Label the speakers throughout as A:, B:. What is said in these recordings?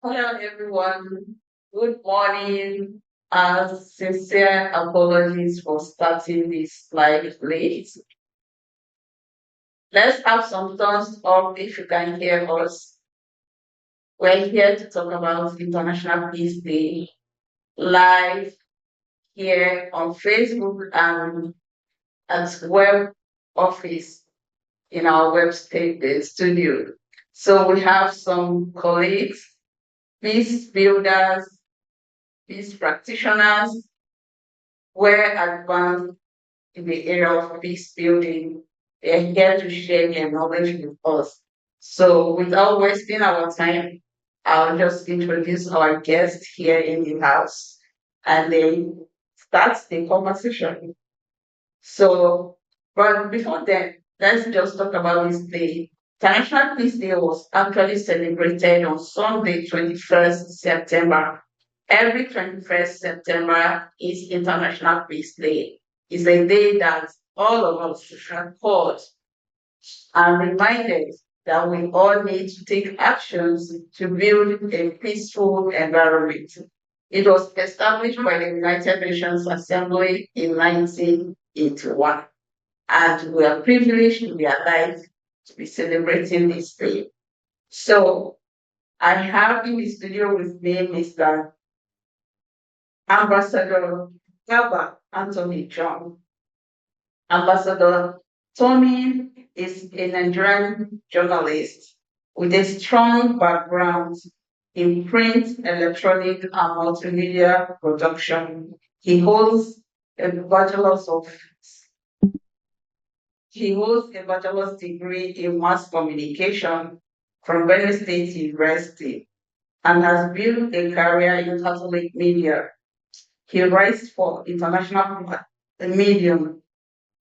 A: Hello, everyone. Good morning. Sincere apologies for starting this live late. Let's have some thumbs up if you can hear us. We're here to talk about International Peace Day live here on Facebook and at web office in our studio. So we have some colleagues, peace builders, peace practitioners, were advanced in the area of peace building. They're here to share their knowledge with us. So, without wasting our time, I'll just introduce our guest here in the house and then start the conversation. So, but before then, let's just talk about this day. International Peace Day was actually celebrated on Sunday, 21st September. Every 21st September is International Peace Day. It's a day that all of us should pause and reminded that we all need to take actions to build a peaceful environment. It was established by the United Nations Assembly in 1981, and we are privileged to be alive to be celebrating this day. So I have in the studio with me Mr. Ambassador Gaba Anthony John. Ambassador Tony is a Nigerian journalist with a strong background in print, electronic, and multimedia production. He holds a bachelor's of he holds a bachelor's degree in mass communication from Benue State University and has built a career in Catholic media. He writes for international medium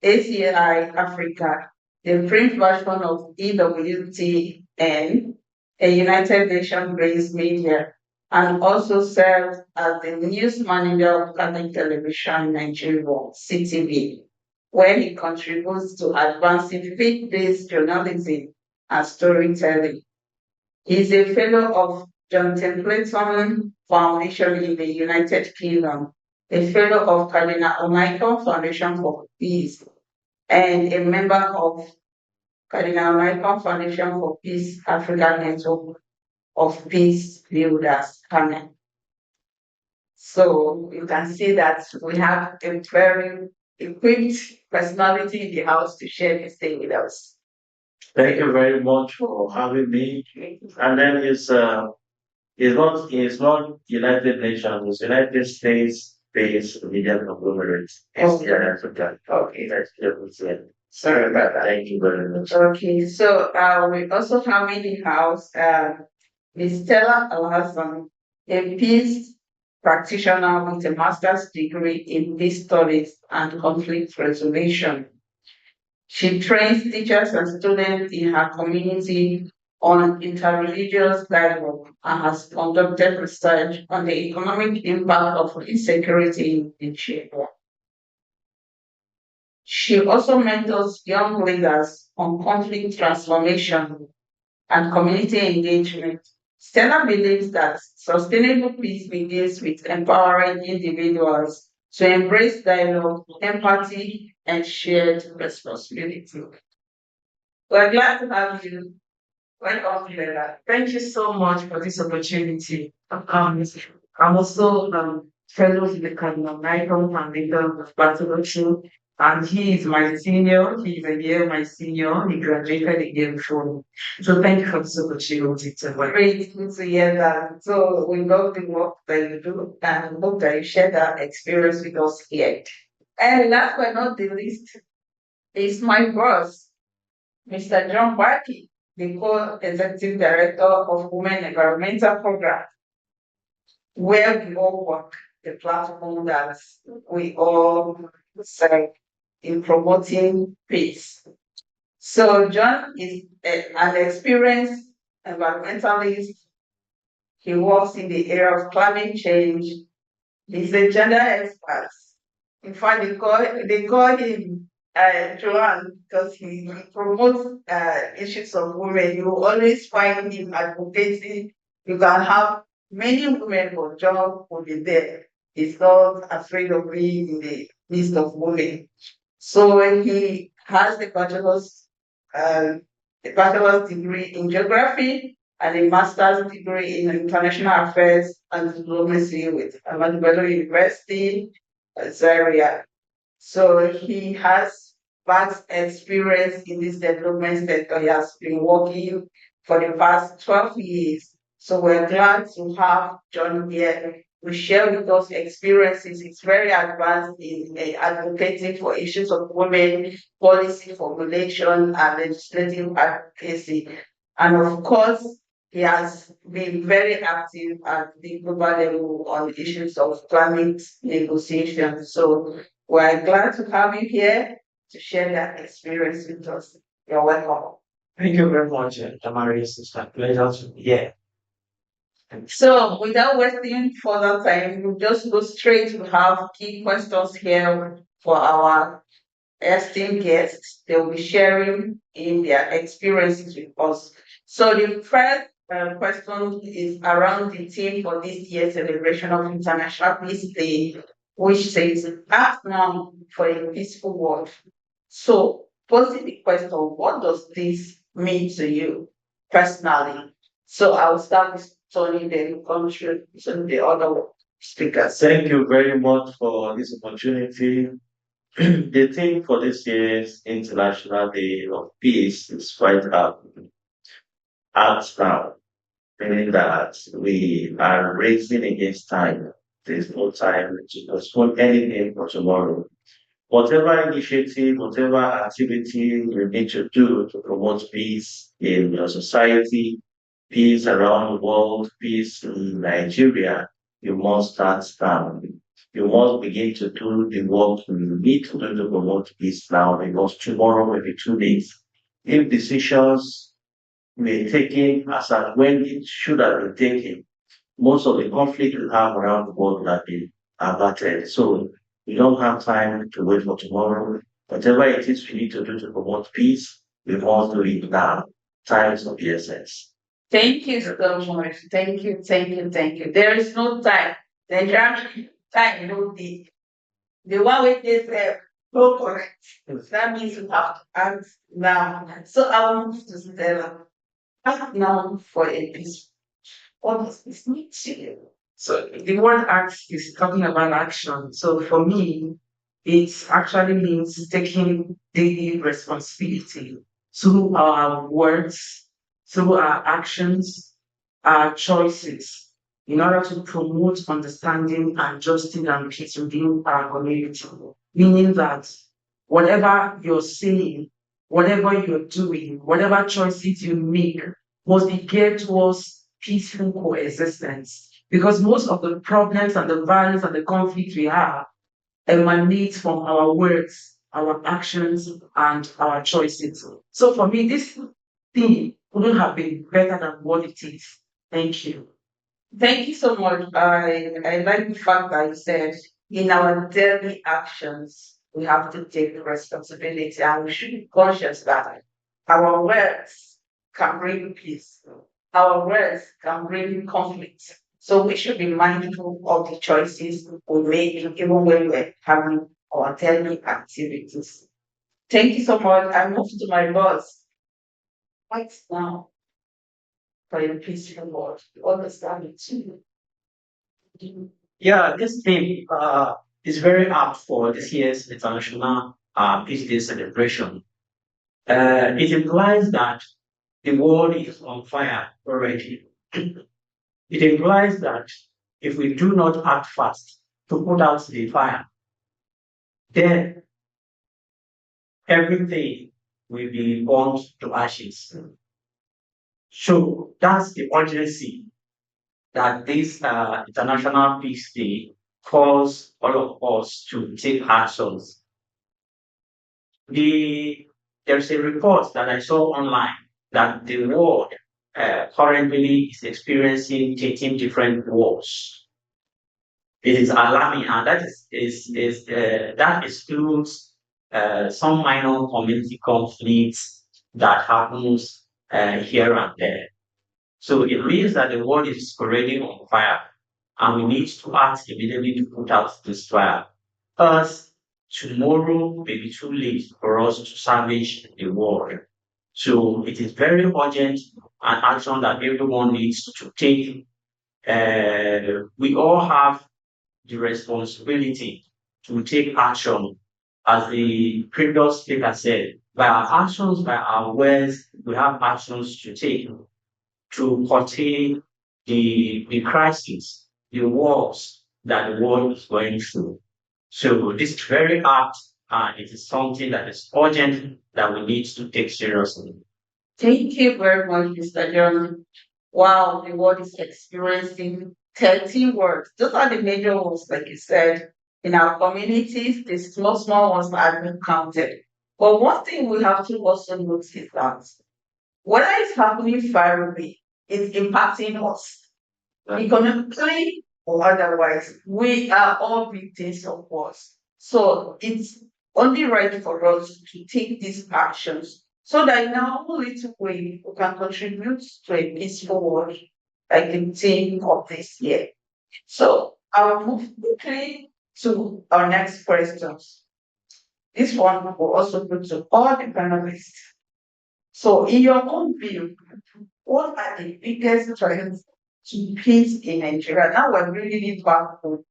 A: ACI Africa, the print version of EWTN, a United Nations based media, and also serves as the news manager of Catholic Television Nigeria, CTV, where he contributes to advancing faith based journalism and storytelling. He is a fellow of John Templeton Foundation in the United Kingdom, a fellow of Cardinal Michael Foundation for Peace, and a member of Cardinal Michael Foundation for Peace Africa Network of Peace Builders panel. So you can see that we have a very equipped personality in the house to share this thing with us.
B: Thank you very much for having me. And then it's not United Nations, it's United States based media conglomerate.
A: Okay.
B: Africa.
A: Okay.
B: That's it.
A: Sorry about that.
B: Thank you very much.
A: Okay, so we also have in the house Ms. Stella Alhassan, a peace practitioner with a master's degree in peace studies and conflict resolution. She trains teachers and students in her community on interreligious dialogue and has conducted research on the economic impact of insecurity in Nigeria. She also mentors young leaders on conflict transformation and community engagement. Stella believes that sustainable peace begins with empowering individuals to embrace dialogue, empathy, and shared responsibility. We're glad to have you. Welcome, Stella.
C: Thank you so much for this opportunity. I'm also fellow with the Cardinal Michael Foundation of Bartolomeo, and he is my senior. He is a year my senior. He graduated a year before me. So thank you for this opportunity to work.
A: Great, good to hear that. So we love the work that you do and hope that you share that experience with us here. And last but not the least is my boss, Mr. John Barkey, the co-executive director of Women Environmental Program, where we all work, the platform that we all serve in promoting peace. So John is an experienced environmentalist. He works in the area of climate change. He's a gender expert. In fact, they call him Joan because he promotes issues of women. You will always find him advocating. You can have Many women for job will be there. He's not afraid of being in the midst of women. So when he has um, a bachelor's degree in geography and a master's degree in international affairs and diplomacy with Ahmadu University, Zaria. So he has vast experience in this development sector. He has been working for the past 12 years. So we're glad to have John here to share with us experiences. He's very advanced in advocating for issues of women, policy formulation, and legislative advocacy. And of course, he has been very active at the global level on issues of climate negotiation. So we're glad to have you here to share that experience with us. You're welcome.
B: Thank you very much, Damaris. It's a pleasure to be here.
A: So, without wasting further time, we'll just go straight to have key questions here for our esteemed guests. They'll be sharing in their experiences with us. So, the first question is around the theme for this year's celebration of International Peace Day, which says, Act now for a peaceful world. So, posing the question, what does this mean to you personally? So, I'll start with Tony, then come through to the other speakers.
B: Thank you very much for this opportunity. The theme for this year's International Day of Peace is quite apt now, meaning that we are racing against time. There's no time to postpone anything for tomorrow. Whatever initiative, whatever activity you need to do to promote peace in your society, peace around the world, peace in Nigeria, you must start now. You must begin to do the work you need to do to promote peace now because tomorrow may be too late. If decisions were taken as at when it should have been taken, most of the conflict we have around the world will have been averted. So we don't have time to wait for tomorrow. Whatever it is we need to do to promote peace, we must do it now. Time is of the essence.
A: Thank you so much. Thank you, thank you, thank you. There is no time. The Nigerian time, no day. The one with this no correct. That means you have to act now. So I will move to Stella. Act now for a peace. What does this mean to you?
C: So the word act is talking about action. So for me, it actually means taking daily responsibility through our words, through our actions, our choices, in order to promote understanding and justice and peace within our community. Meaning that whatever you're saying, whatever you're doing, whatever choices you make must be geared towards peaceful coexistence. Because most of the problems and the violence and the conflict we have emanates from our words, our actions, and our choices. So for me, this thing couldn't have been better than what it is. Thank you.
A: Thank you so much. I like the fact that you said in our daily actions, we have to take responsibility and we should be conscious that our words can bring peace. Our words can bring conflict. So we should be mindful of the choices we make even when we're having our daily activities. Thank you so much. I move to my boss. What's now for a peaceful world? You understand it too.
D: Yeah, this theme is very apt for this year's International Peace Day celebration. It implies that the world is on fire already. It implies that if we do not act fast to put out the fire, then everything will be burned to ashes. So that's the urgency that this International Peace Day calls all of us to take actions. The There's a report that I saw online that the world currently is experiencing 13 different wars. It is alarming, and that excludes some minor community conflicts that happens here and there. So it means that the world is already on fire and we need to act immediately to put out this fire. Else, tomorrow may be too late for us to salvage the world. So it is very urgent and action that everyone needs to take. We all have the responsibility to take action. As the previous speaker said, by our actions, by our words, we have actions to take to contain the crisis, the wars that the world is going through. So this is very apt and it is something that is urgent that we need to take seriously.
A: Thank you very much, Mr. John. Wow, the world is experiencing 13 words. Those are the major ones, like you said. In our communities, the small, small ones are being counted. But one thing we have to also notice is that whether it's happening far away, it's impacting us economically or otherwise. We are all victims of wars. So it's only right for us to take these actions so that in our own little way we can contribute to a peaceful world like the theme of this year. So I'll move quickly to our next questions. This one will also go to all the panelists. So in your own view, what are the biggest threats to peace in Nigeria? Now we're bringing it back home.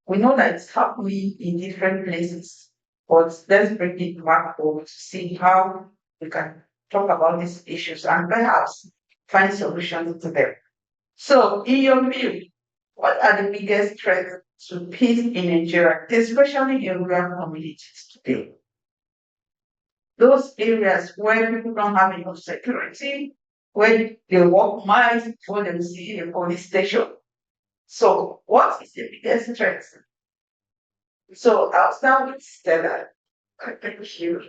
A: We know that it's happening in different places, but let's bring it back home to see how we can talk about these issues and perhaps find solutions to them. So, in your view, what are the biggest threats to peace in Nigeria, especially in rural communities today? Those areas where people don't have enough security, where they walk miles before they see a police station. So, what is the biggest threat? So, I'll start with Stella. Thank you.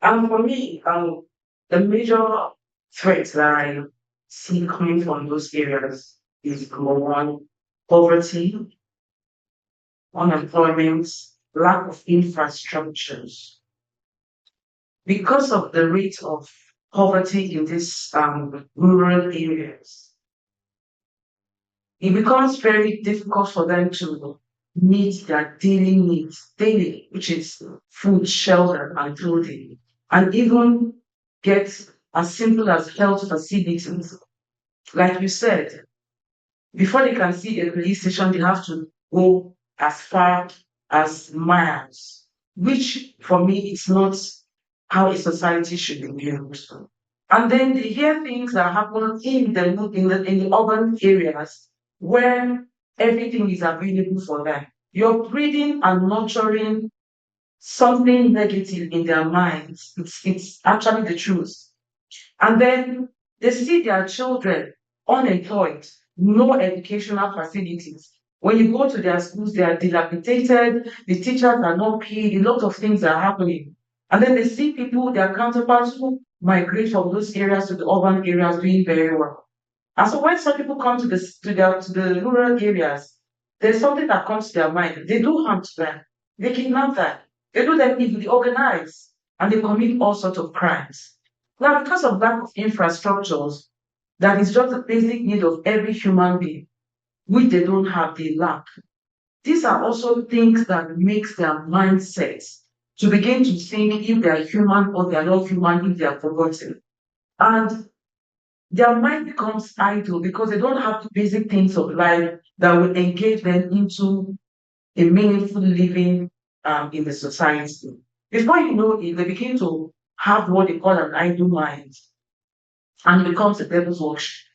C: For me, the major threats that I see coming from those areas is number one, poverty, unemployment, lack of infrastructures. Because of the rate of poverty in these rural areas, it becomes very difficult for them to meet their daily needs, daily, which is food, shelter, and clothing, and even get as simple as health facilities. Like you said, before they can see a police station, they have to go as far as miles, which for me is not how a society should be viewed. And then they hear things that happen in the urban areas where everything is available for them. You're breeding and nurturing something negative in their minds. It's actually the truth. And then they see their children unemployed, no educational facilities. When you go to their schools, they are dilapidated, the teachers are not paid, a lot of things are happening. And then they see people, their counterparts who migrate from those areas to the urban areas doing very well. And so when some people come to the rural areas, there's something that comes to their mind. They do harm to them. They kidnap them. They do them evil. They organize and they commit all sorts of crimes. Now, because of lack of infrastructures, that is just a basic need of every human being, which they don't have, they lack. These are also things that makes their mindset to begin to think if they are human or they are not human, if they are forgotten. And their mind becomes idle because they don't have the basic things of life that will engage them into a meaningful living in the society. Before you know it, they begin to have what they call an idle mind and it becomes a devil's worship.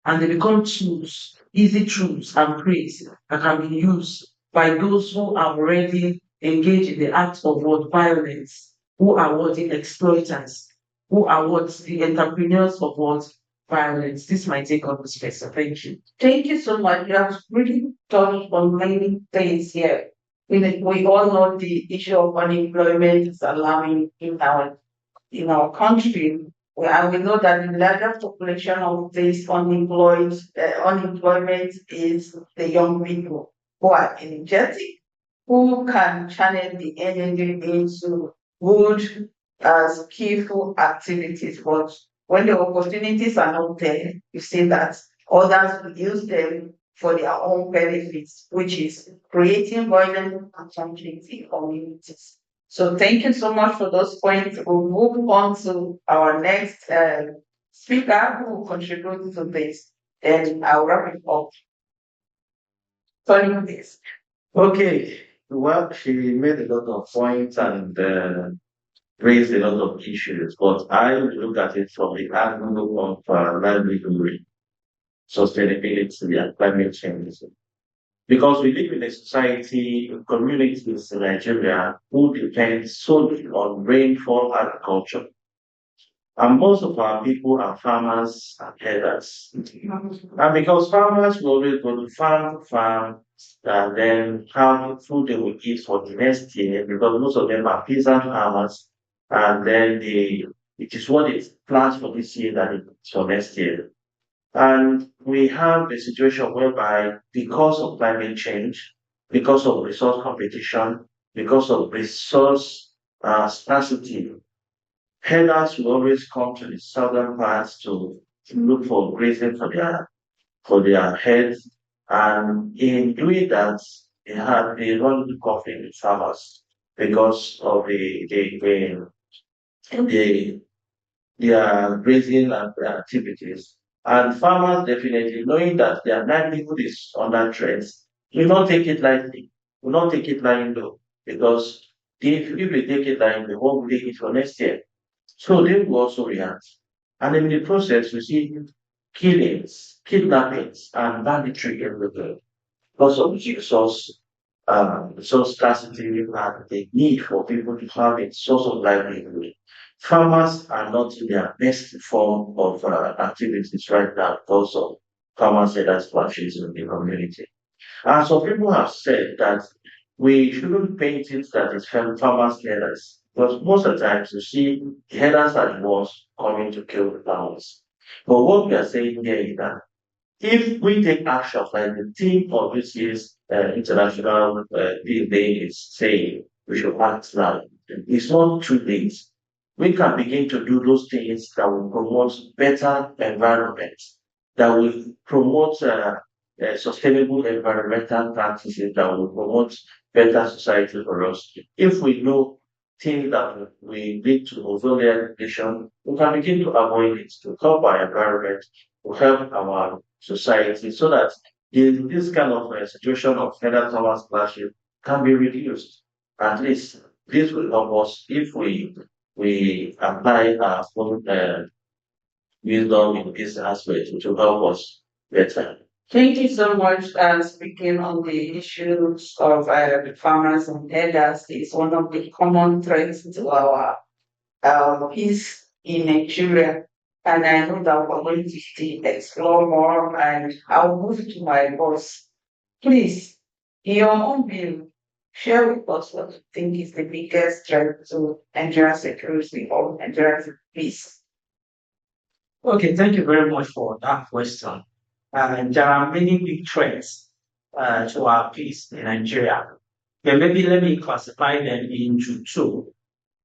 C: And they become tools, easy tools and praise that can be used by those who are already engaged in the act of what violence, who are what the exploiters, who are what the entrepreneurs of what violence. This might take on this question. Thank you.
A: Thank you so much. You have really touched on many things here. We all know the issue of unemployment is alarming in our country. And we know that the largest population of this unemployment is the young people who are energetic, who can channel the energy into good, skillful activities. But When the opportunities are not there, you see that others will use them for their own benefits, which is creating violence and conflict in communities. So thank you so much for those points. We'll move on to our next speaker who will contribute to this. And I'll wrap it up. Sorry, this.
B: Okay. Well, she made a lot of points and raised a lot of issues, but I look at it from the angle of livelihood, sustainability, and climate change. Because we live in a society, communities in Nigeria who depend solely on rainfall agriculture. And most of our people are farmers and herders. And because farmers will always go to farm, and then have food they will eat for the next year, because most of them are peasant farmers, and then it is what they plant for this year that it's for next year. And we have a situation whereby because of climate change, because of resource competition, because of resource scarcity, herders will always come to the southern parts to look for grazing for their herds. And in doing that, they run into conflict with farmers because of the their grazing activities. And farmers definitely, knowing that their livelihood is under threat, will not take it lightly, will not take it lightly, because if they take it lightly, what will they eat for next year? So they will also react. And in the process, we see killings, kidnappings, and banditry everywhere because of the resource scarcity and the need for people to have a source of livelihood. Farmers are not in their best form of activities right now because of farmers that clashes in the community. And some people have said that we shouldn't paint it that it's farmers headers. Because most of the times you see the headers are the ones coming to kill the farmers. But what we are saying here is that if we take action like the theme of this year's International Bee Day is saying we should act now, it's not too late. We can begin to do those things that will promote better environment, that will promote sustainable environmental practices, that will promote better society for us. If we know things that we need to ozone education, we can begin to avoid it to help our environment, to help our society, so that this kind of situation of federal power clashes can be reduced. At least this will help us if we apply our own wisdom in this aspect to help us better.
A: Thank you so much. Speaking on the issues of farmers and herders is one of the common threats to our peace in Nigeria. And I know that we're going to still explore more, and I'll move to my boss. Please, in your own view, share with us what you think is the biggest threat to Nigerian security or Nigerian peace.
D: Okay, thank you very much for that question. There are many big threats to our peace in Nigeria. But maybe let me classify them into two,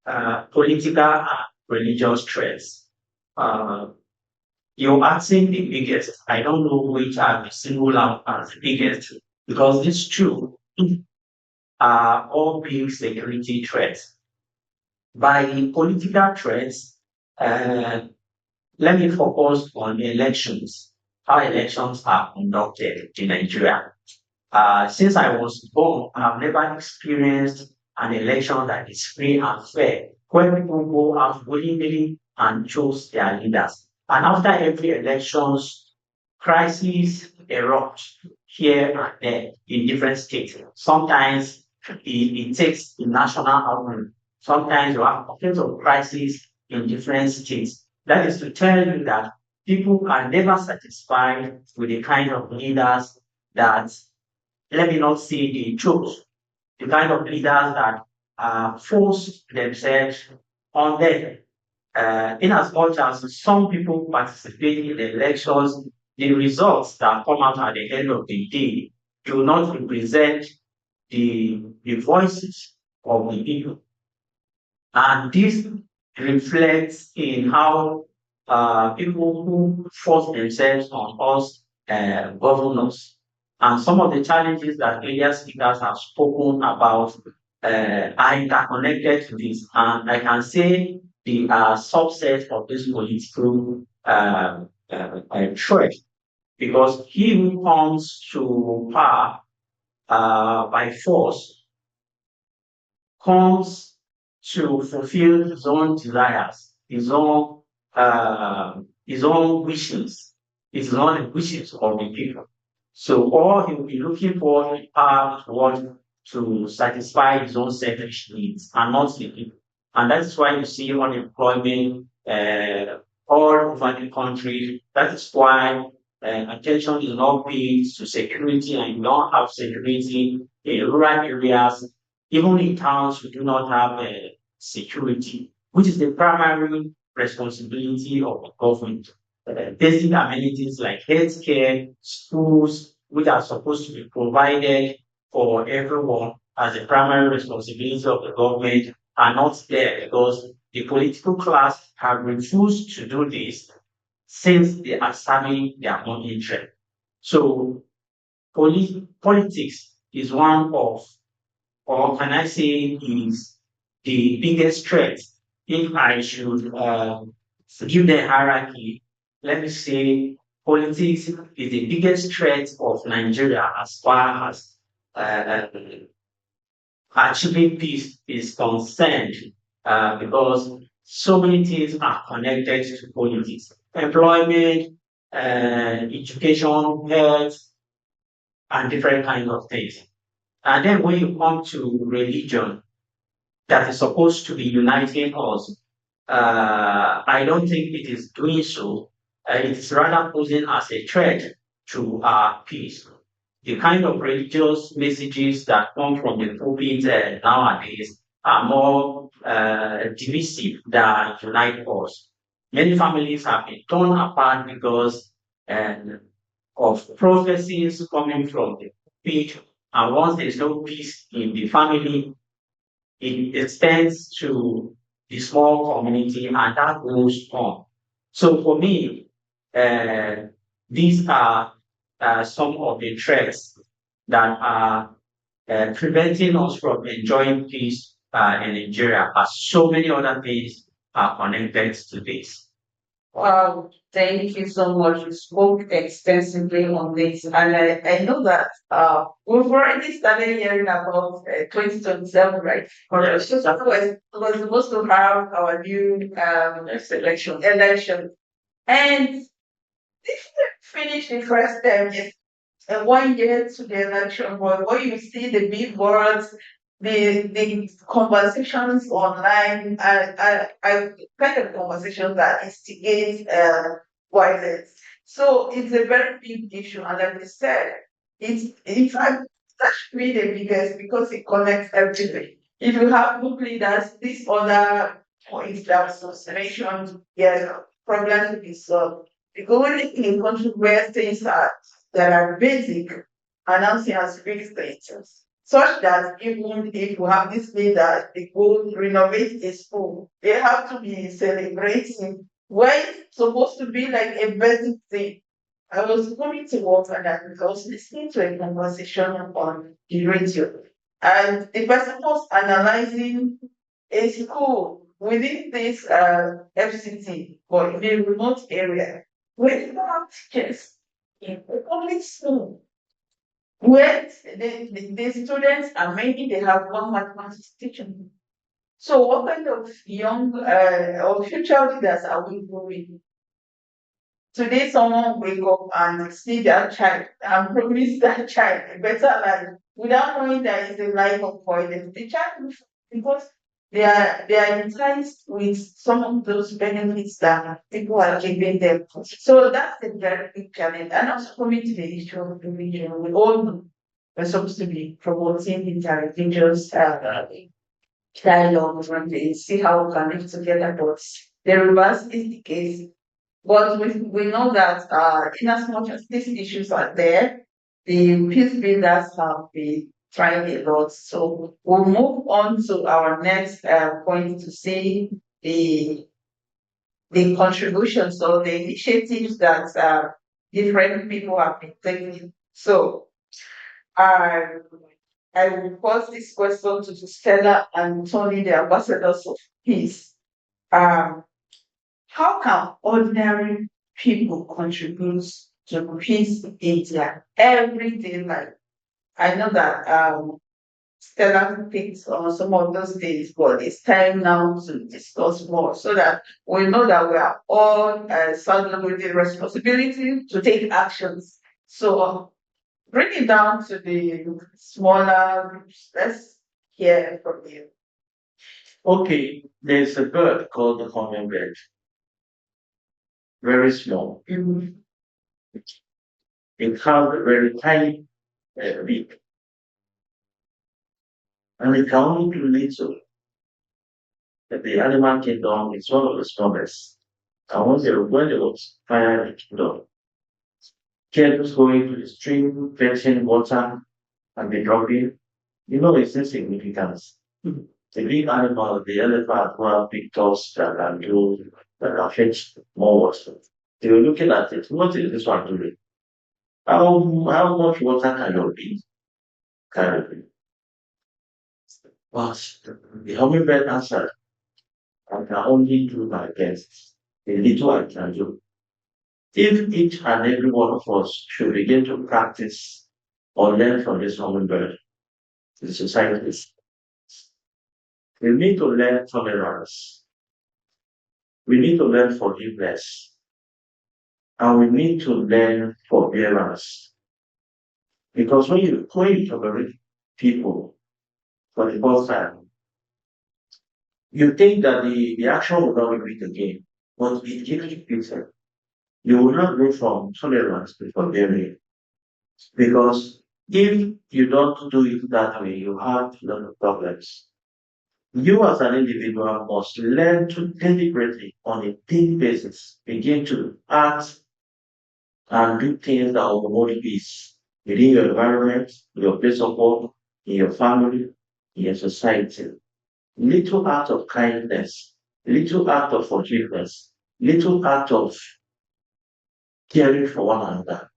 D: political and religious threats. Uh, you're asking the biggest. I don't know which are the single out as the biggest because these two are all big security threats. By political threats, uh, let me focus on elections, how elections are conducted in Nigeria. Since I was born, I've never experienced an election that is free and fair, where people go out willingly and choose their leaders. And after every elections, crises erupt here and there in different states. Sometimes it takes the national outcome. Sometimes you have pockets of crisis in different states. That is to tell you that people are never satisfied with the kind of leaders that, let me not say they chose, the kind of leaders that force themselves on them. In as much as some people participate in the elections, the results that come out at the end of the day do not represent the voices of the people. And this reflects in how people who force themselves on us governors. And some of the challenges that earlier speakers have spoken about are interconnected to this. And I can say the subset of this political threat, because he who comes to power by force comes to fulfill his own desires, his own wishes, his own wishes of the people. So all he'll be looking for in power is what to satisfy his own selfish needs and not the people. And that's why you see unemployment all over the country. That is why attention is not paid to security, and you don't have security in rural areas. Even in towns, we do not have security, which is the primary responsibility of the government. Basic amenities like healthcare, schools, which are supposed to be provided for everyone as the primary responsibility of the government, are not there because the political class have refused to do this since they are serving their own interest. So politics is one of, or can I say, is the biggest threat. If I should give the hierarchy, let me say politics is the biggest threat of Nigeria as far as uh, achieving peace is concerned, because so many things are connected to politics: employment, education, health, and different kinds of things. And then when you come to religion, that is supposed to be uniting us, I don't think it is doing so. It is rather posing as a threat to our peace. The kind of religious messages that come from the pulpit nowadays are more divisive than unite us. Many families have been torn apart because of prophecies coming from the pulpit, and once there is no peace in the family, it extends to the small community, and that goes on. So for me, uh, these are some of the threats that are preventing us from enjoying peace in Nigeria, as so many other things are connected to this.
A: Wow, thank you so much. You spoke extensively on this, and I know that we've already started hearing about 2027, right?
D: Yes.
A: So we're supposed to have our new election, and if we finish the first term, yes, 1 year to the election, but when you see the billboards, the conversations online, I kind of conversations that instigate violence. So it's a very big issue, and like I said, it's in fact it's actually the biggest because it connects everything. If you have good leaders, these other points that was mentioned, yeah, problems will be solved. Because when in a country where things are that are basic are now seen as big things, such that even if you have this leader, they go renovate a school, they have to be celebrating when it's supposed to be like a basic thing. I was coming to work and I was listening to a conversation on the radio, and the person was analyzing a school within this FCT, but in a remote area, where they don't have teachers in a public school, where the students are maybe they have one mathematics teacher. So what kind of young or future leaders are we growing? Today, someone wake up and see that child and promise that child a better life without knowing that it's a life of violence. The child will because they are enticed with some of those benefits that people are giving them. So that's a very big challenge. And also coming to the issue of religion, we all know we're supposed to be promoting interreligious dialogue and see how we can live together. But the reverse is the case, but we know that in as much as these issues are there, the peace builders have been trying a lot. So we'll move on to our next point to see the the contributions or the initiatives that different people have been taking. So I I will pose this question to Stella and Tony, the ambassadors of peace. Um, how can ordinary people contribute to peace in their everyday life? I know that Stella picked on some of those things, but it's time now to discuss more so that we know that we are all saddled with the responsibility to take actions. So bring it down to the smaller groups. Let's hear from you.
B: Okay, there's a bird called the hummingbird, very small.
A: Mhm.
B: It has a very tiny beak, and it can only do little. The animal kingdom is one of the strongest. And when they was fire the kingdom, kids going to the stream, fetching water, and be dropping, it's insignificant. The big animal, the elephant, who have big tusks that can do, that can fetch more water. They were looking at it. What is this one doing? How much water can your bee carry? But the hummingbird answered, I can only do my best. The little I can do. If each and every one of us should begin to practice or learn from this hummingbird, the societies, we need to learn tolerance. We need to learn forgiveness. And we need to learn forbearance. Because when you tolerate people for the first time, you think that the action will not repeat again. But it keeps repeating. You will not go from tolerance to forbearing. Because if you don't do it that way, you have a lot of problems. You as an individual must learn to deliberately, on a daily basis, begin to act and do things that will promote peace within your environment, your place of work, in your family, in your society. Little act of kindness, little act of forgiveness, little act of caring for one another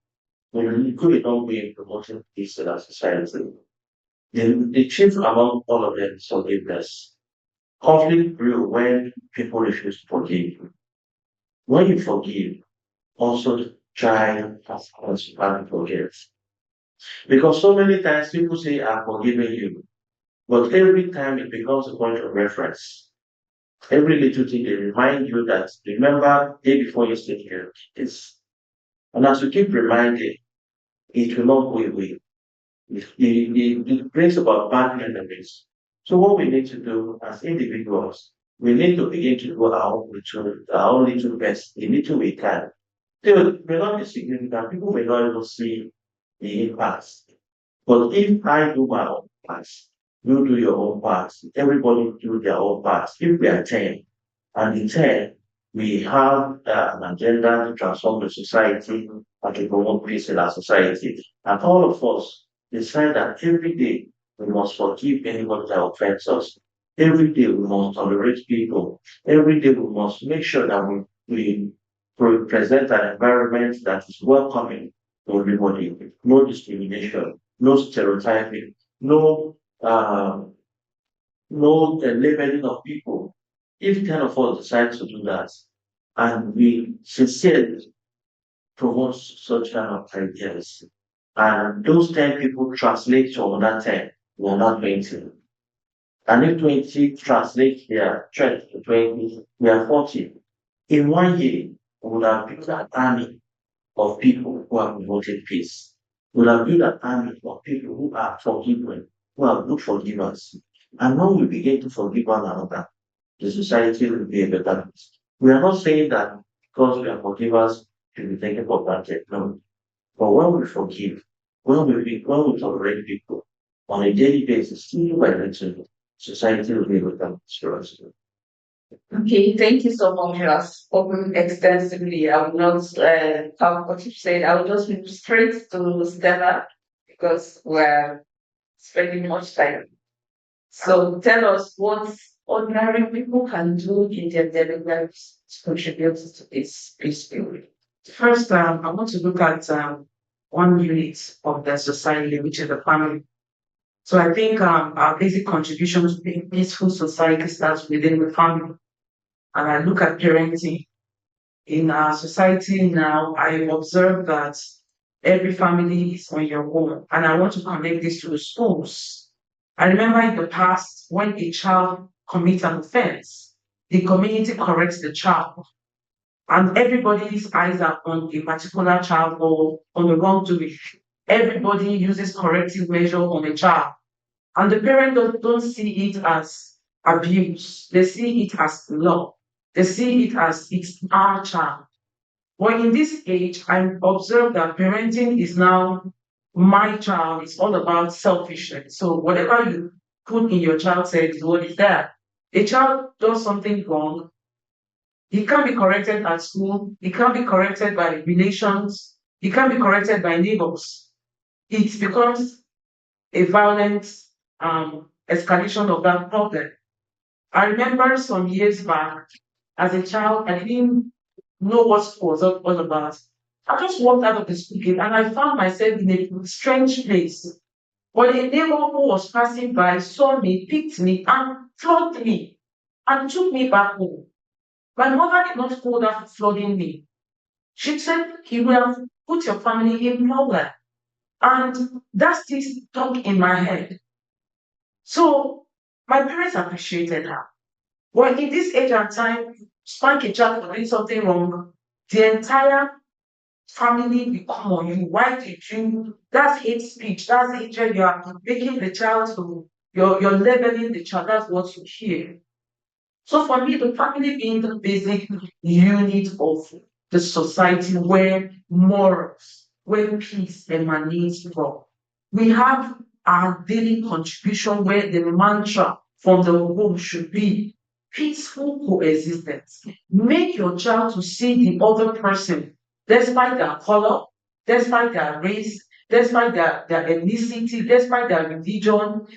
B: will go a long way in promoting peace in our society. The chief among all of them is forgiveness. Conflict grew when people refuse to forgive. When you forgive, also try as much to forget. Because so many times people say, I've forgiven you. But every time it becomes a point of reference. Every little thing they remind you that remember day before yesterday you did this. And as you keep reminding, it will not go away. It brings about bad memories. So what we need to do as individuals, we need to begin to do our own little best, the little we can. They may not be significant. People may not even see the impact. But if I do my own part, you do your own part, everybody do their own part. If we are 10, and in 10, we have an agenda to transform the society and to promote peace in our society. And all of us decide that every day we must forgive anybody that offends us. Every day we must tolerate people. Every day we must make sure that we present an environment that is welcoming to everybody. No discrimination, no stereotyping, no labeling of people. If 10 of us decide to do that, and we sincerely promote such kind of ideas, and those 10 people translate to another 10, we are not 20. And if 20 translate their strength to 20, we are 40. In 1 year, we would have built an army of people who have promoted peace. We would have built an army of people who are forgiving, who are good forgivers. And when we begin to forgive one another, the society will be a better place. We are not saying that because we are forgivers should be taken for granted. No. But when we forgive, when we tolerate people on a daily basis, little by little, society will be a better place for us.
A: Okay, thank you so much. You have spoken extensively. I will not have what you said. I will just move straight to Stella because we're spending much time. So tell us ordinary people can do in their daily lives to contribute to this peace building?
C: First, I want to look at one unit of the society, which is the family. So I think our basic contribution to a peaceful society starts within the family. And I look at parenting in our society now. I observe that every family is on your own, and I want to connect this to the schools. I remember in the past when a child commits an offense, the community corrects the child, and everybody's eyes are on a particular child or on the wrongdoing. Everybody uses corrective measure on a child, and the parents don't see it as abuse. They see it as love. They see it as it's our child. But in this age, I observe that parenting is now my child. It's all about selfishness. So whatever you put in your child's head is what is there. A child does something wrong, he can't be corrected at school, he can't be corrected by relations, he can't be corrected by neighbors. It becomes a violent escalation of that problem. I remember some years back, as a child, I didn't know what school was all about. I just walked out of the school gate and I found myself in a strange place. But a neighbor who was passing by saw me, picked me, and flogged me and took me back home. My mother did not scold her for flogging me. She said, "You will have put your family in problem." And that still stuck in my head. So my parents appreciated her. Well, in this age and time, spank a child for doing something wrong, the entire family will come on you. Why did you? That's hate speech. That's hatred. You are making the child to, you're leveling the child. That's what you hear. So for me, the family being the basic unit of the society where morals, where peace emanates from. We have our daily contribution where the mantra from the home should be peaceful coexistence. Make your child to see the other person, despite their color, despite their race, despite their ethnicity, despite their religion,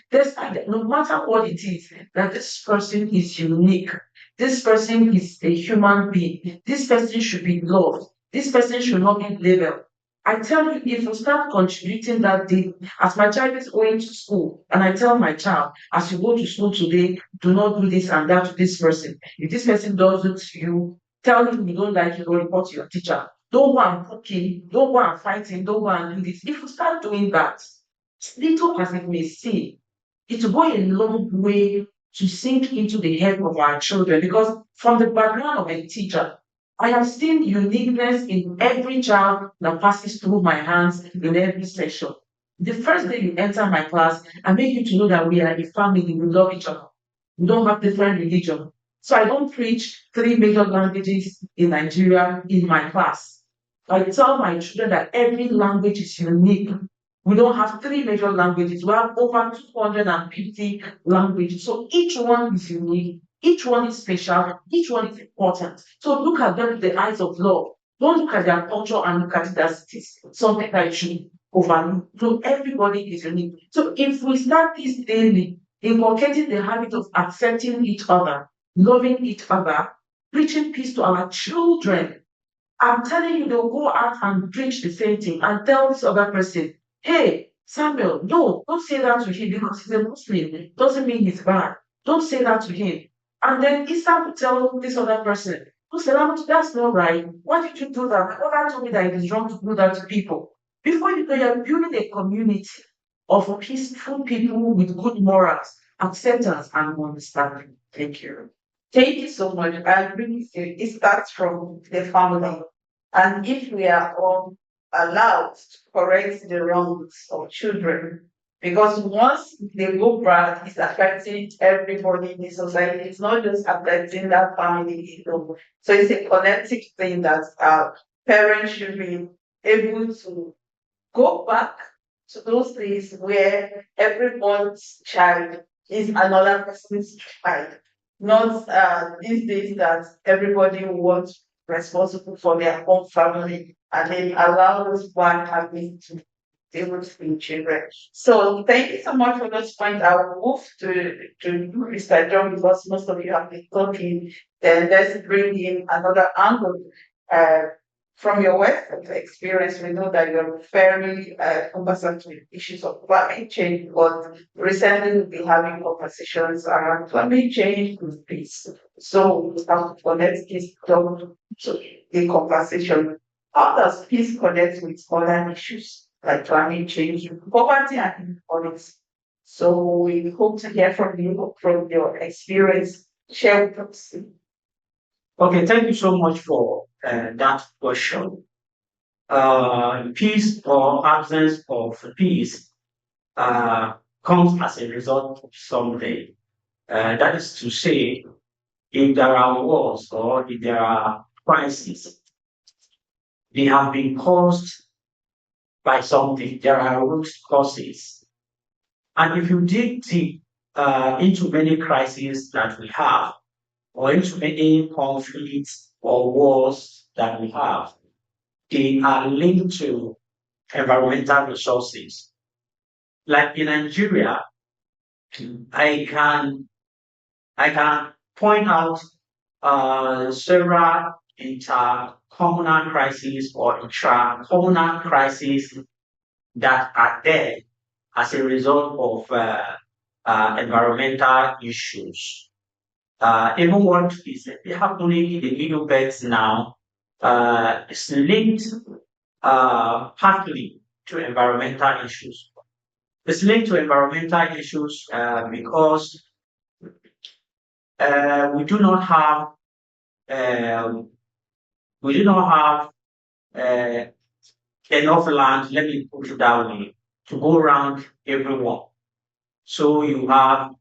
C: no matter what it is, that this person is unique. This person is a human being. This person should be loved. This person should not be labeled. I tell you, if you start contributing that day, as my child is going to school, and I tell my child, as you go to school today, do not do this and that to this person. If this person does it to you, tell him you don't like it or report to your teacher. Don't go and cook him, don't go and fight him, don't go and do this. If you start doing that, little as it may seem, it will go a long way to sink into the head of our children because from the background of a teacher, I have seen uniqueness in every child that passes through my hands in every session. The first day you enter my class, I make you to know that we are a family, we love each other. We don't have different religion. So I don't preach three major languages in Nigeria in my class. I tell my children that every language is unique. We don't have three major languages. We have over 250 languages. So each one is unique. Each one is special. Each one is important. So look at them with the eyes of love. Don't look at their culture and look at it as it is something that you should overlook. So everybody is unique. So if we start this daily, inculcating the habit of accepting each other, loving each other, preaching peace to our children, I'm telling you, they'll go out and preach the same thing and tell this other person, hey, Samuel, no, don't say that to him because he's a Muslim. Doesn't mean he's bad. Don't say that to him. And then Isa will tell this other person, oh, Salam, that's not right. Why did you do that? My mother told me that it is wrong to do that to people. Before you know, you're building a community of peaceful people with good morals, acceptance, and understanding. Thank you.
A: Thank you so much. I agree with you. It starts from the family. And if we are all allowed to correct the wrongs of children, because once they go bad, it's affecting everybody in the society. It's not just affecting that family alone. So it's a collective thing that parents should be able to go back to those days where everyone's child is another person's child, not these days that everybody wants responsible for their own family and then allow those bad habits to they would be children. So thank you so much for those points. I will move to Mr. John because most of you have been talking. Then let's bring in another angle. Uh, from your West experience, we know that you're very conversant with issues of climate change, but recently we've been having conversations around climate change with peace. So we have to connect this to the conversation. How does peace connect with other issues like climate change, poverty, and inequality? So we hope to hear from you, from your experience. Share with us.
D: Okay, thank you so much for that question. Peace or absence of peace uh, comes as a result of something. That is to say, if there are wars or if there are crises, they have been caused by something. There are root causes. And if you dig deep into many crises that we have, or into many conflicts or wars that we have, they are linked to environmental resources. Like in Nigeria, I can I can point out several intercommunal crises or intra-communal crises that are there as a result of environmental issues. Even what is happening in the Middle Belt now is linked partly to environmental issues. It's linked to environmental issues because we do not have um, we do not have uh, enough land. Let me put it that way to go around everyone. So you have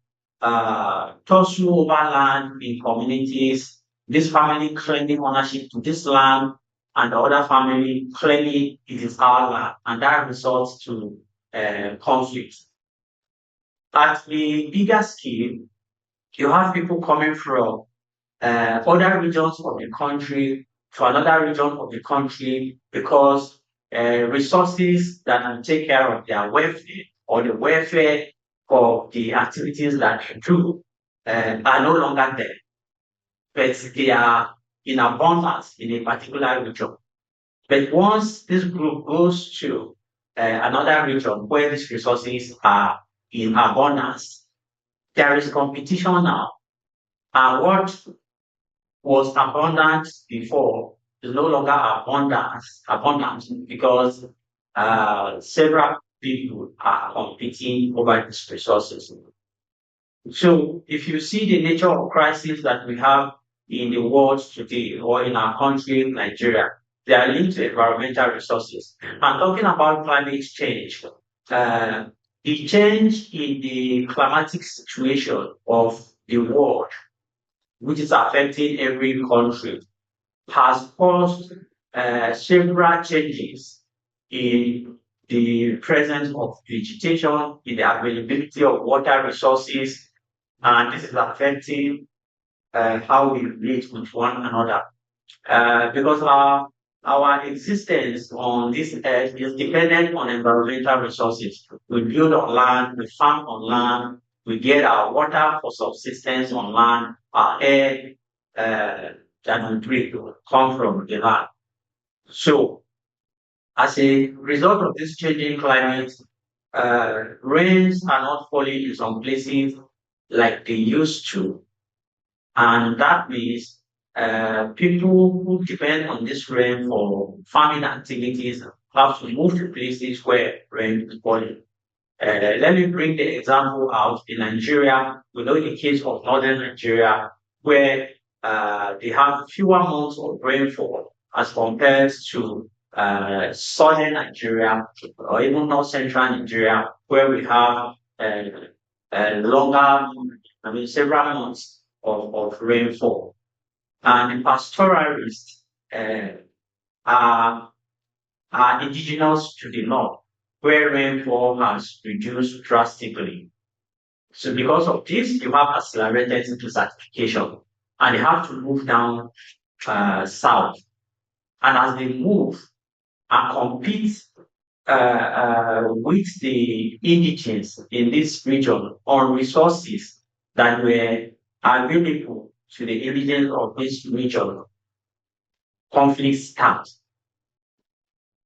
D: tussle over land in communities. This family claiming ownership to this land, and the other family claiming it is our land, and that results to conflict. At the bigger scale, you have people coming from other regions of the country to another region of the country because resources that will take care of their welfare or the welfare of the activities that they do are no longer there, but they are in abundance in a particular region. But once this group goes to another region where these resources are in abundance, there is competition now. And what was abundant before is no longer abundant because several people are competing over these resources. So if you see the nature of crisis that we have in the world today or in our country, Nigeria, they are linked to environmental resources. And talking about climate change, uh, the change in the climatic situation of the world, which is affecting every country, has caused several changes in the presence of vegetation, in the availability of water resources, and this is affecting how we relate with one another. Because our existence on this earth is dependent on environmental resources. We build on land, we farm on land, we get our water for subsistence on land, our air that we breathe come from the land. So, as a result of this changing climate, rains are not falling in some places like they used to, and that means people who depend on this rain for farming activities have to move to places where rain is falling. Let me bring the example out in Nigeria. We know the case of northern Nigeria, where they have fewer months of rainfall as compared to southern Nigeria or even north central Nigeria, where we have longer, several months of rainfall. And the pastoralists are, are indigenous to the north, where rainfall has reduced drastically. So because of this, you have accelerated desertification, and they have to move down south. And as they move and compete with the indigenes in this region on resources that were available to the indigents of this region, conflict starts.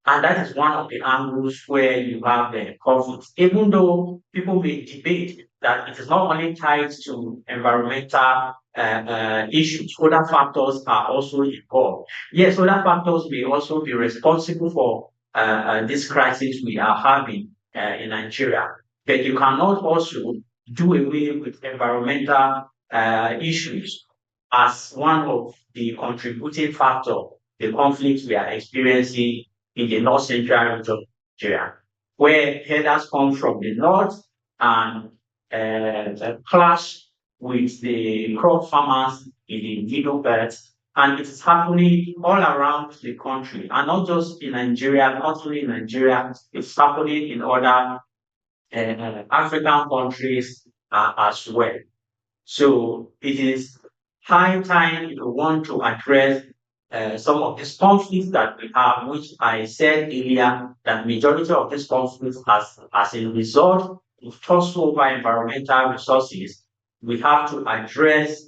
D: And that is one of the angles where you have the conflicts, even though people may debate that it is not only tied to environmental issues, other factors are also involved. Yes, other factors may also be responsible for this crisis we are having in Nigeria. But you cannot also do away with environmental issues as one of the contributing factor the conflicts we are experiencing in the north central region of Nigeria, where herders come from the north and clash with the crop farmers in the middle belt. And it is happening all around the country, and not just in Nigeria, not only in Nigeria, it's happening in other African countries as well. So it is high time if we want to address some of these conflicts that we have, which I said earlier that majority of these conflicts as a result of tussle over environmental resources, we have to address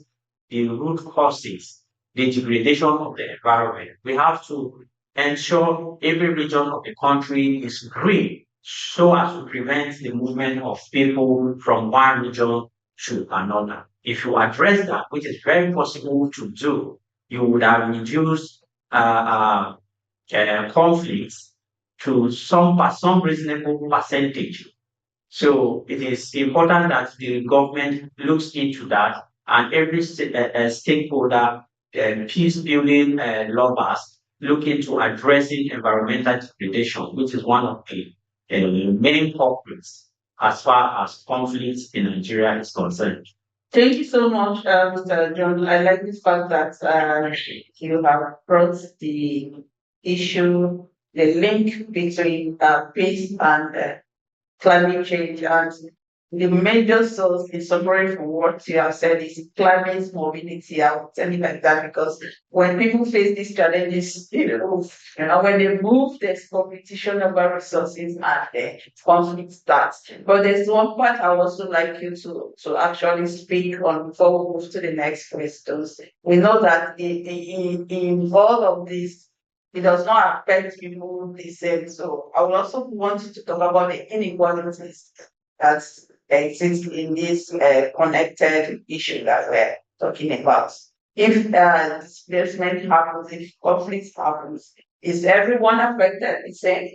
D: the root causes, the degradation of the environment. We have to ensure every region of the country is green so as to prevent the movement of people from one region to another. If you address that, which is very possible to do, you would have reduced conflicts to some reasonable percentage. So it is important that the government looks into that, and every stakeholder, peace building lovers, look into addressing environmental degradation, which is one of the main culprits as far as conflicts in Nigeria is concerned.
A: Thank you so much, Mr. John. I like the fact that you have brought the issue, the link between peace and climate change, and the major source in summary from what you have said is climate mobility. I would tell it like that because when people face these challenges, and when they move, there's competition over resources and conflict starts. But there's one part I would also like you to actually speak on before we move to the next questions. We know that in all of this, it does not affect people the same. So I would also want you to talk about the inequalities that exist in this connected issue that we're talking about. If displacement happens, if conflict happens, is everyone affected the same?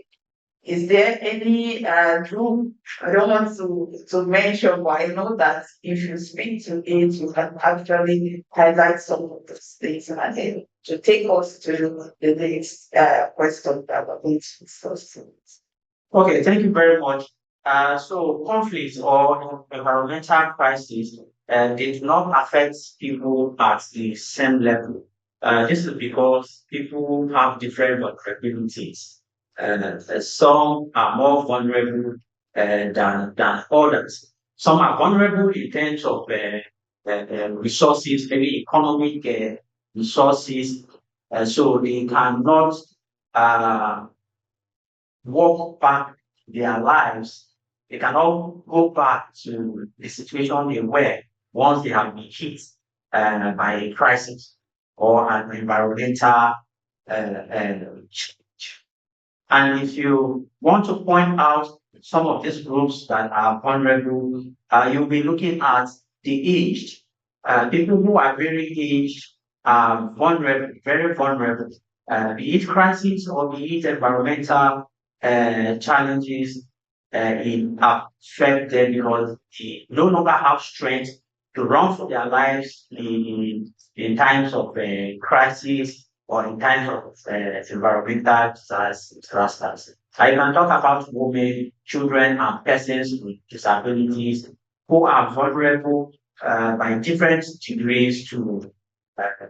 A: Is there any group? I don't want to mention, but I know that if you speak to it, you can actually highlight some of those things and then to take us to the next question that we're going to discuss.
D: Okay, thank you very much. So conflicts or environmental crises, they do not affect people at the same level. This is because people have different vulnerabilities. Some are more vulnerable than others. Some are vulnerable in terms of resources, maybe economic resources, so they cannot uh, walk back their lives. They cannot go back to the situation they were once they have been hit by a crisis or an environmental change. And if you want to point out some of these groups that are vulnerable, you'll be looking at the aged. People who are very aged are vulnerable, very vulnerable, be it crisis or be it environmental challenges in affect them because they no longer have strength to run for their lives in times of crisis or in times of environmental disasters. I can talk about women, children, and persons with disabilities who are vulnerable by different degrees to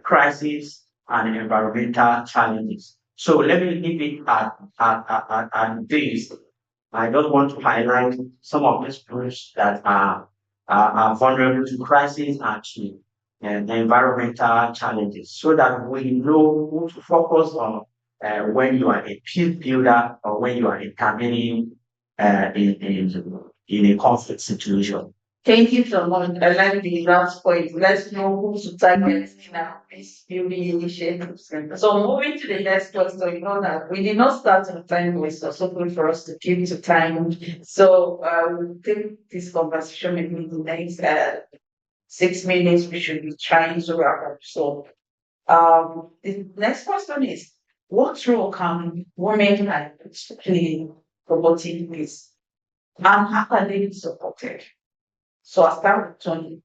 D: crisis and environmental challenges. So let me leave it at this. I just want to highlight some of these groups that are vulnerable to crisis and to environmental challenges so that we know who to focus on when you are a peace builder or when you are intervening in a conflict situation.
A: Thank you so much. I like the last point. Let's know who to target in our peace building initiatives. So moving to the next question, you know that we did not start on time waste, so good for us to keep to time. So we'll take this conversation maybe in the next 6 minutes. We should be trying to wrap up. So the next question is, what role can women play in promoting peace, and how can they be supported? So I'll start with Tony.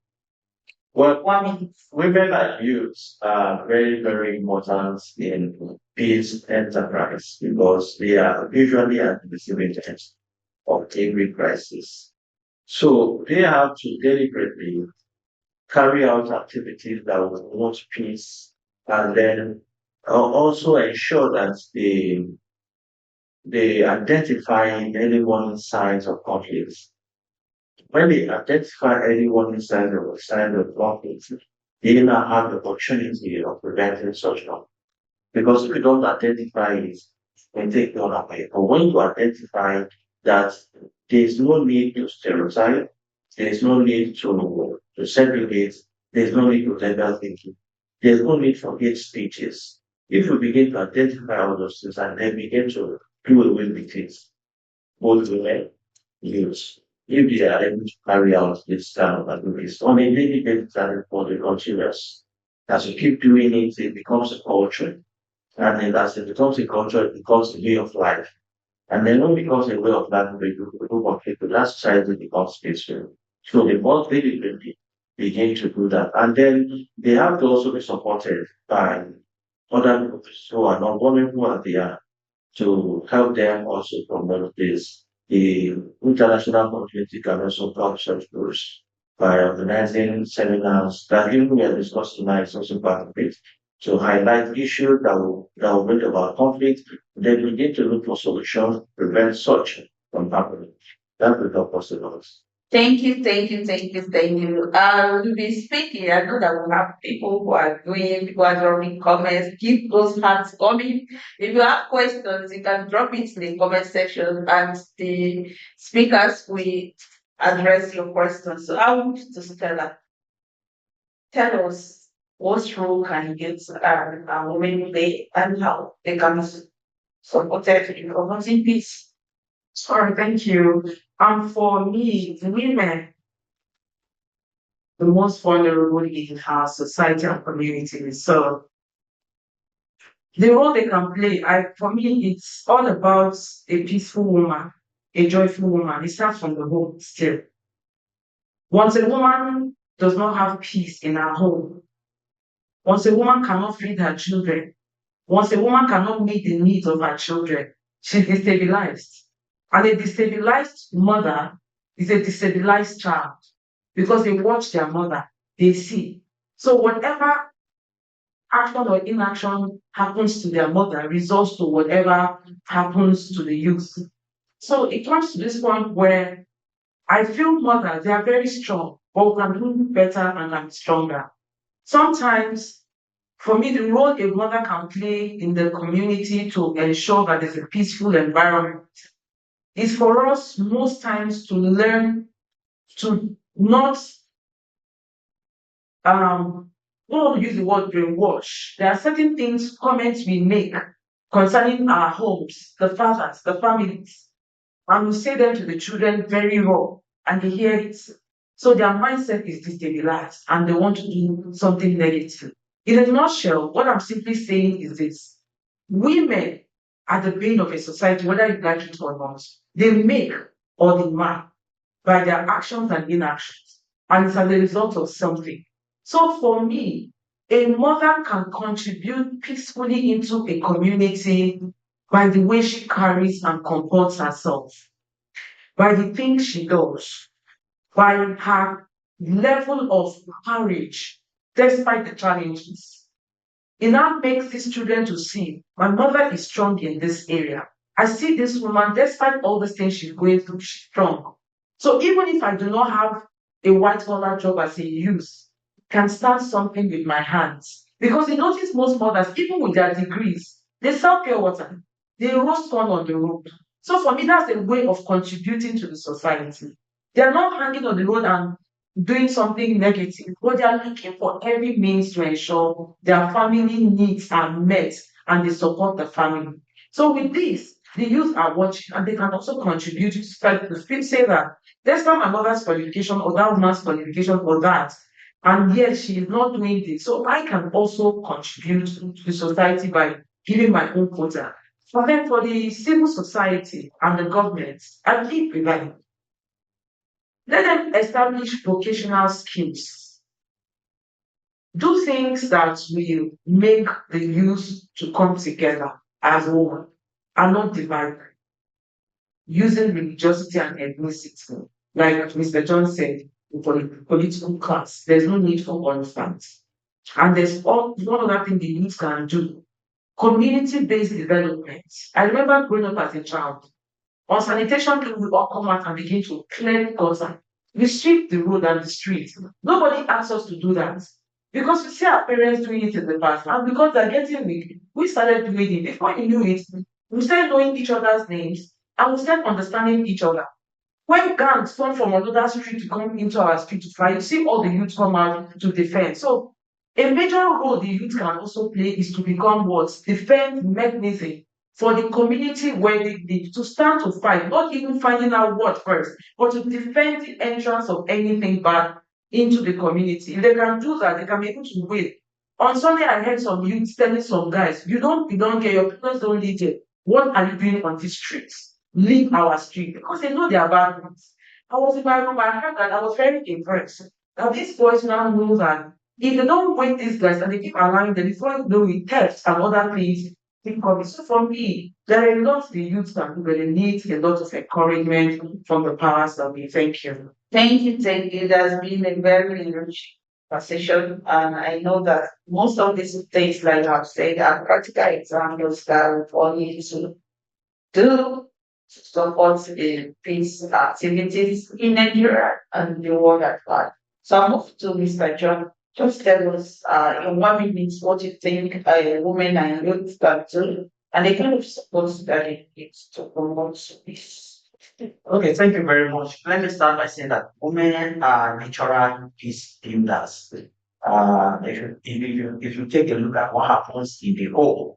B: Well,
A: 1 minute.
B: women and youths are very, very important in peace enterprise because they are usually at the receiving end of every crisis. So they have to deliberately carry out activities that will promote peace and then also ensure that they identify early warning signs of conflicts. When they identify early warning signs of conflict, they now have the opportunity of preventing such conflict. Because if you don't identify it, and take it on away. But when you identify that there is no need to stereotype, there is no need to segregate, there is no need to legal thinking, there is no need for hate speeches. If you begin to identify all those things and then begin to do away with it, both women, youths, if they are able to carry out this kind of activities on a daily basis and for the continuous, as you keep doing it, it becomes a culture and then as it becomes a culture, it becomes a way of life. And then when it becomes a way of life for a group of people, that society becomes peaceful. So they must deliberately begin to do that. And then they have to also be supported by other groups who are not vulnerable as they are to help them also promote this. The international community can also help such groups by organizing seminars that even we are discussing tonight is also part of it to highlight issues that will bring about conflict. Then we need to look for solutions to prevent such from happening. That will help us a lot.
A: Thank you, thank you, thank you, thank you. We'll be speaking. I know that we have people who are doing, people are dropping comments. Keep those hands coming. If you have questions, you can drop it in the comment section and the speakers will address your questions. So I want to Stella, tell us what role can youth women play and how they can support in promoting peace.
C: Sorry, thank you. For me, women, the most vulnerable in our society and community. So the role they can play, for me, it's all about a peaceful woman, a joyful woman. It starts from the home still. Once a woman does not have peace in her home, once a woman cannot feed her children, once a woman cannot meet the needs of her children, she's destabilized. And a destabilized mother is a destabilized child because they watch their mother, they see. So whatever action or inaction happens to their mother results to whatever happens to the youth. So it comes to this point where I feel mothers, they are very strong, but we can do better and I'm stronger. Sometimes, for me, the role a mother can play in the community to ensure that there's a peaceful environment is for us most times to learn to not don't want to use the word brainwash. There are certain things, comments we make concerning our homes, the fathers, the families, and we say them to the children very raw, and they hear it. So their mindset is destabilized and they want to do something negative. In a nutshell, what I'm simply saying is this: women are the brain of a society, whether you like it or not. They make or they mark by their actions and inactions, and it's as a result of something. So for me, a mother can contribute peacefully into a community by the way she carries and comports herself, by the things she does, by her level of courage despite the challenges. It now makes these children to see my mother is strong in this area. I see this woman, despite all the things she's going through, she's strong. So even if I do not have a white collar job as a youth, I can start something with my hands. Because you notice most mothers, even with their degrees, They sell pure water. They roast corn on the road. So for me, that's a way of contributing to the society. They are not hanging on the road and doing something negative, but they are looking for every means to ensure their family needs are met and they support the family. So with this, the youth are watching and they can also contribute to spread the speak say that despite my mother's qualification or that woman's qualification or that, and yet she is not doing this. So I can also contribute to the society by giving my own quota. But then for the civil society and the government, I keep with them. Let them establish vocational skills. Do things that will make the youth to come together as one and not divide using religiosity and ethnicity. Like Mr. John said, for the political class, there's no need for one fact. And there's one other thing the youth can do, community-based development. I remember growing up as a child. On sanitation day, we all come out and begin to clear the gutter. We sweep the road and the street. Nobody asks us to do that. Because we see our parents doing it in the past. And because they're getting weak, we started doing it. Before you knew it, we started knowing each other's names and we started understanding each other. When gangs come from another street to come into our street to fight, you see all the youth come out to defend. So a major role the youth can also play is to become what? Defense mechanism for the community where they live, to stand to fight, not even finding out what first, but to defend the entrance of anything bad into the community. If they can do that, they can be able to win. On Sunday, I heard some youth telling some guys, you don't get your parents don't live here. What are you doing on these streets? Leave our street because they know they are bad ones. I was in my room, I heard that I was very impressed. Now these boys now know that if they don't wait these guys and they keep allowing them, before you know it, thefts and other things keep coming. So for me, there are a lot the youth can do, but they need a lot of encouragement from the powers that be. Thank you.
A: Thank you, thank you. It has been a very rich conversation, and I know that most of these things, like I've said, are practical examples that we all need to do to support the peace activities in Nigeria and the world at large. So I'll move to Mr. John. Just tell us in 1 minute what you think a woman and youth can do and the kind of support that it needs to promote peace.
D: Okay, thank you very much. Let me start by saying that women are natural peace builders. If you take a look at what happens in the home,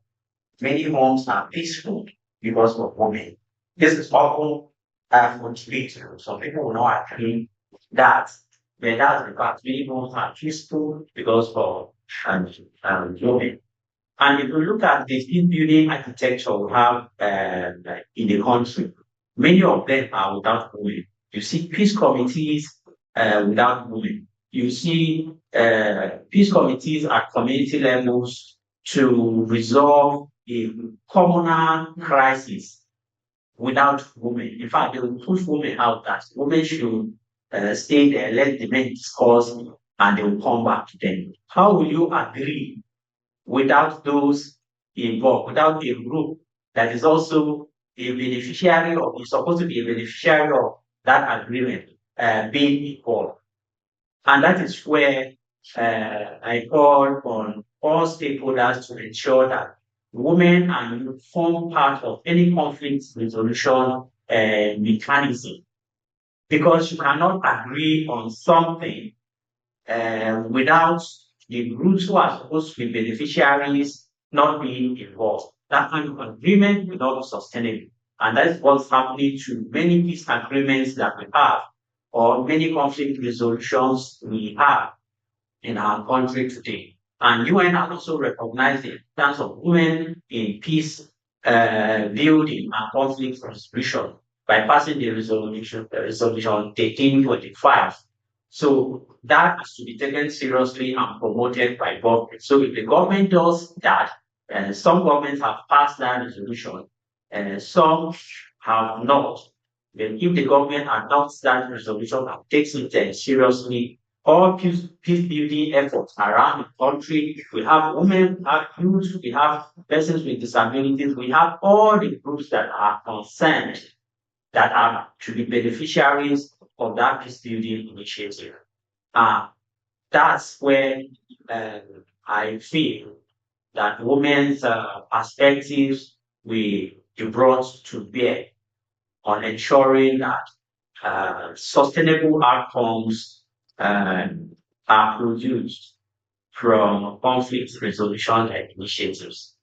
D: many homes are peaceful because of women. This is often contradictory. Some people will not agree that, but that's the fact. Many homes are peaceful because of women. And if you look at the team building architecture we have in the country, many of them are without women. You see peace committees without women. You see peace committees at community levels to resolve a communal crisis without women. In fact, they will push women out that women should stay there, let the men discuss, and they will come back to them. How will you agree without those involved, without a group that is also a beneficiary or is supposed to be a beneficiary of that agreement being equal? And that is where I call on all stakeholders to ensure that women are form part of any conflict resolution mechanism, because you cannot agree on something without the groups who are supposed to be beneficiaries not being involved. That kind of agreement will not be sustainable. And that is what's happening to many peace agreements that we have, or many conflict resolutions we have in our country today. And UN has also recognized the importance of women in peace building and conflict resolution by passing the resolution 1325. So that has to be taken seriously and promoted by government. So if the government does that, some governments have passed that resolution, and some have not. Then if the government adopts that resolution and takes it seriously, all peace building efforts around the country, we have women, we have youth, we have persons with disabilities, we have all the groups that are concerned that are to be beneficiaries of that peace building initiative. That's where I feel that women's perspectives will be brought to bear on ensuring that sustainable outcomes are produced from conflict resolution initiatives.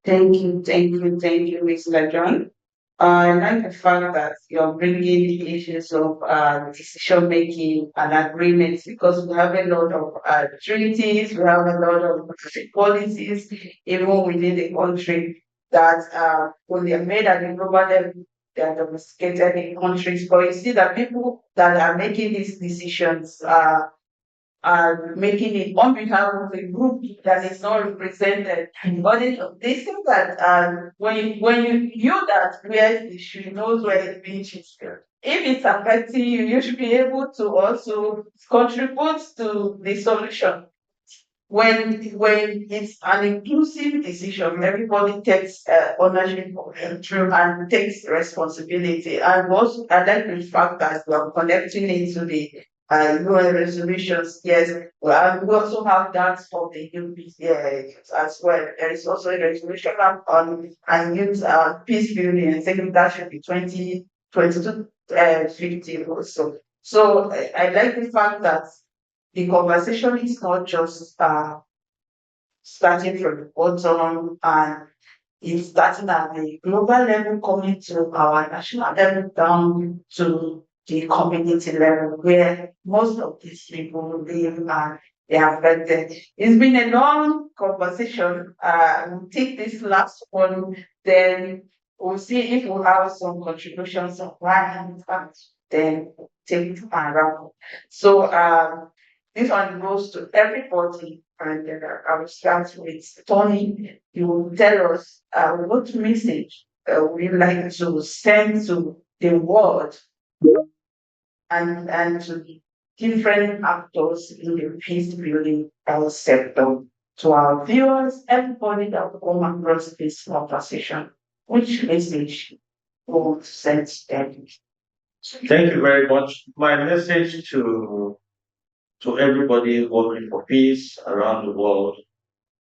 A: Thank you, Mr. John. I like the fact that you're bringing the issues of decision making and agreements because we have a lot of treaties, we have a lot of policies, even within the country that when they're made at the global level, they are domesticated in countries. But you see that people that are making these decisions are making it on behalf of a group that is not represented. But they think that you that wears the shoe knows where the pinch is. If it's affecting you, you should be able to also contribute to the solution. When it's an inclusive decision, everybody takes ownership of it and takes responsibility. And also, I like the fact that we are connecting into the UN resolutions. Yes, well, we also have that for the youth as well. There is also a resolution on youth peace building. I think that should be 2022 50 also. So I like the fact that the conversation is not just starting from the bottom and it's starting at the global level, coming to our national level, down to the community level, where most of these people live and they are affected. It's been a long conversation. We'll take this last one, then we'll see if we have some contributions of Ryan, and then take it and wrap up. So this one goes to everybody, and I will start with Tony. You will tell us what message would you like to send to the world and to different actors in the peace building sector, to our viewers, everybody that will come across this conversation. Which message will send them?
B: Thank you very much. My message to everybody working for peace around the world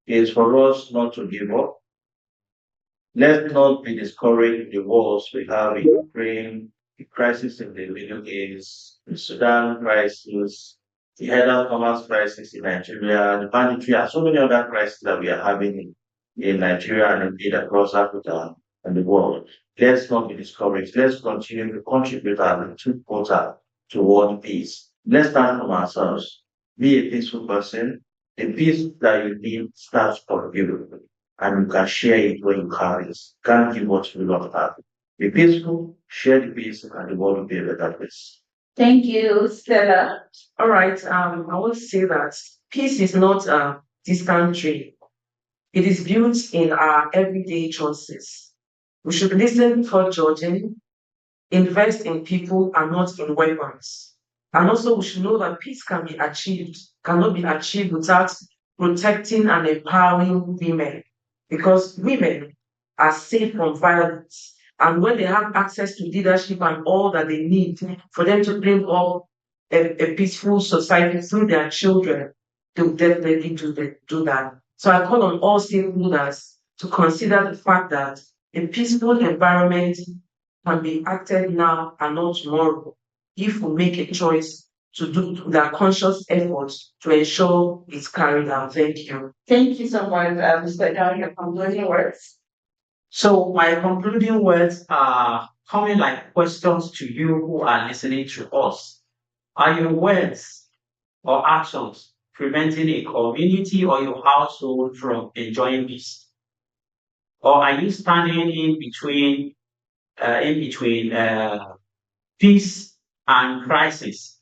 B: is for us not to give up. Let's not be discouraged with the wars we have in Ukraine, the crisis in the Middle East, the Sudan crisis, the Head Commerce crisis in Nigeria, the banditry, and so many other crises that we are having in Nigeria and indeed across Africa and the world. Let's not be discouraged. Let's continue to contribute our little quota toward peace. Let's start from ourselves. Be a peaceful person. The peace that you need starts from you and you can share it when you have it. Can't give what you don't have. Be peaceful, share the peace, and the world will be a better place.
A: Thank you, Stella.
C: All right. I will say that peace is not a distant dream. It is built in our everyday choices. We should listen before judging, invest in people and not in weapons. And also, we should know that peace cannot be achieved without protecting and empowering women, because women are safe from violence. And when they have access to leadership and all that they need for them to bring up a peaceful society through their children, they will definitely do that. So I call on all stakeholders to consider the fact that a peaceful environment can be acted now and not tomorrow if we make a choice to do the conscious efforts to ensure it's carried out. Thank you.
A: Thank you so much, Mr. Down, your concluding words.
D: So my concluding words are coming like questions to you who are listening to us. Are your words or actions preventing a community or your household from enjoying peace? Or are you standing in between peace and crisis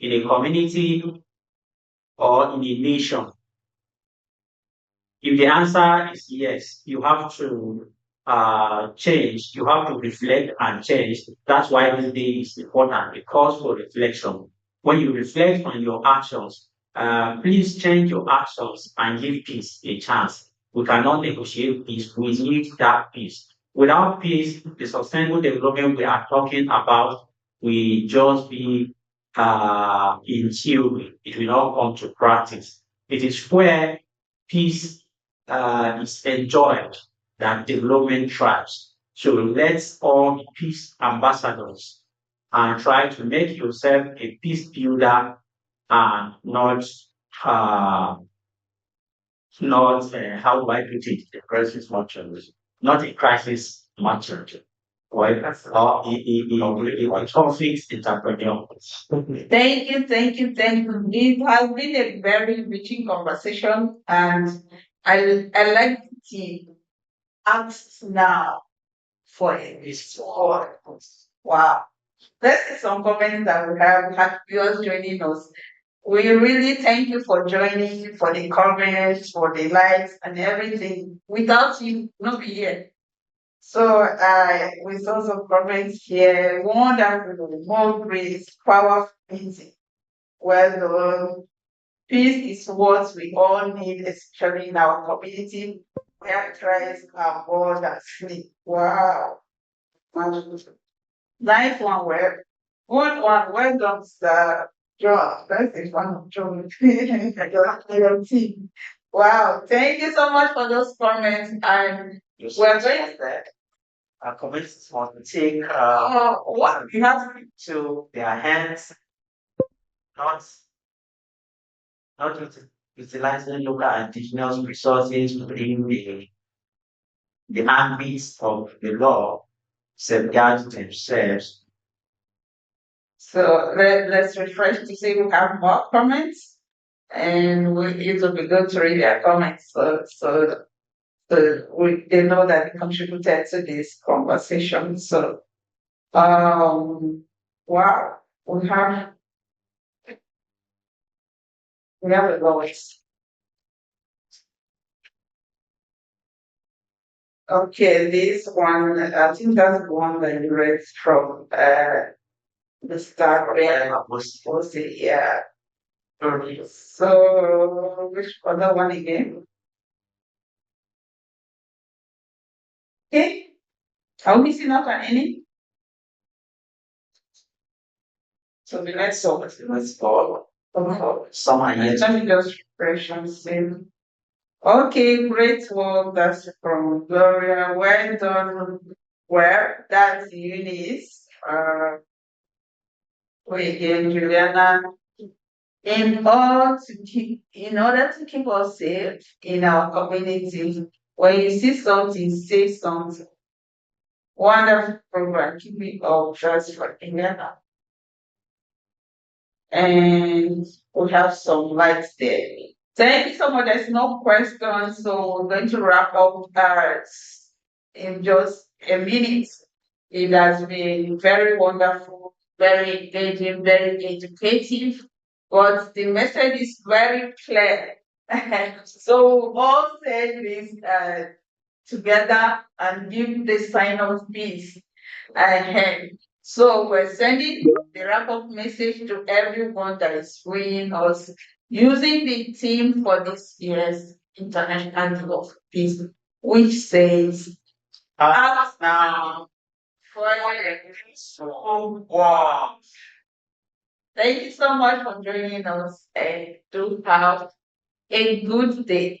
D: in a community or in a nation? If the answer is yes, you have to change. You have to reflect and change. That's why this day is important. It calls for reflection. When you reflect on your actions, please change your actions and give peace a chance. We cannot negotiate peace. We need that peace. Without peace, the sustainable development we are talking about will just be in theory. It will not come to practice. It is where peace is enjoyed than development thrives. So let's all be peace ambassadors and try to make yourself a peace builder and uh, not how do I put it, a crisis merchant, not a crisis merchant, or a conflict entrepreneur.
A: Thank you, thank you, thank you. It has been a very enriching conversation, and I like to ask now for a response. Wow. Let's see some comments that we have viewers joining us. We really thank you for joining, for the comments, for the likes and everything. Without you, not be here. So we saw some comments here. Wonderful, more grace, powerful meeting. Well done. Peace is what we all need, especially in our community where Christ are more than sleep. Wow. Wonderful. Nice one, well. Good one. Well done, Sir John. That's a fan of John. Your team. Wow. Thank you so much for those comments. And we're going to
D: Our communities want to take
A: what you have
D: to their hands, not utilizing local indigenous resources within the ambits of the law, safeguard themselves.
A: so let's refresh to see if we have more comments. And it will be good to read their comments. So they know that they contributed to this conversation. So wow, we have a lot. Okay, this one, I think that's the one that you read from the start where I was yeah. So which other one again? Okay, are we missing out on any? So the next one, let's go.
D: Someone yet
A: Let me just refresh and see. Okay, great work. That's from Gloria. Well done. Well, that's Eunice. We again, Juliana. In order to keep us safe in our community, when you see something, say something. Wonderful program. Keep it up. Just for Juliana. And we have some lights there. Thank you so much. There's no questions, so we're going to wrap up in just a minute. It has been very wonderful, very engaging, very educative, but the message is very clear. So we all say this together and give the sign of peace ahead. So we're sending the wrap-up message to everyone that is following us using the theme for this year's International Day of Peace, which says, act now for a peaceful world. Thank you so much for joining us and do have a good day.